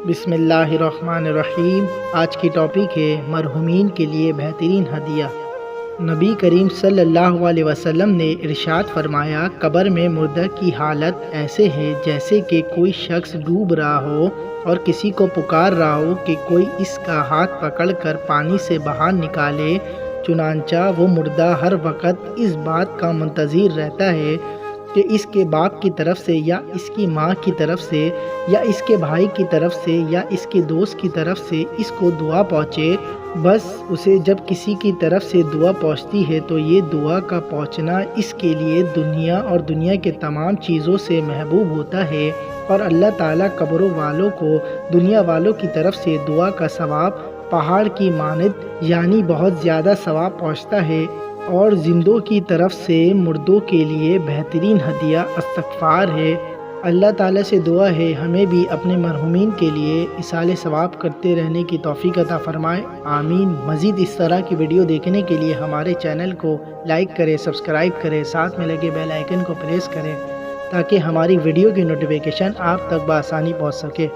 بسم اللہ الرحمن الرحیم۔ آج کی ٹاپک ہے مرحومین کے لیے بہترین ہدیہ۔ نبی کریم صلی اللہ علیہ وسلم نے ارشاد فرمایا، قبر میں مردہ کی حالت ایسے ہے جیسے کہ کوئی شخص ڈوب رہا ہو اور کسی کو پکار رہا ہو کہ کوئی اس کا ہاتھ پکڑ کر پانی سے باہر نکالے، چنانچہ وہ مردہ ہر وقت اس بات کا منتظر رہتا ہے کہ اس کے باپ کی طرف سے یا اس کی ماں کی طرف سے یا اس کے بھائی کی طرف سے یا اس کے دوست کی طرف سے اس کو دعا پہنچے۔ بس اسے جب کسی کی طرف سے دعا پہنچتی ہے تو یہ دعا کا پہنچنا اس کے لیے دنیا اور دنیا کے تمام چیزوں سے محبوب ہوتا ہے، اور اللہ تعالیٰ قبروں والوں کو دنیا والوں کی طرف سے دعا کا ثواب پہاڑ کی مانند یعنی بہت زیادہ ثواب پہنچتا ہے، اور زندوں کی طرف سے مردوں کے لیے بہترین ہدیہ استغفار ہے۔ اللہ تعالیٰ سے دعا ہے ہمیں بھی اپنے مرحومین کے لیے ایصال ثواب کرتے رہنے کی توفیق عطا فرمائے، آمین۔ مزید اس طرح کی ویڈیو دیکھنے کے لیے ہمارے چینل کو لائک کریں، سبسکرائب کریں، ساتھ میں لگے بیل آئیکن کو پریس کریں تاکہ ہماری ویڈیو کی نوٹیفیکیشن آپ تک بآسانی پہنچ سکے۔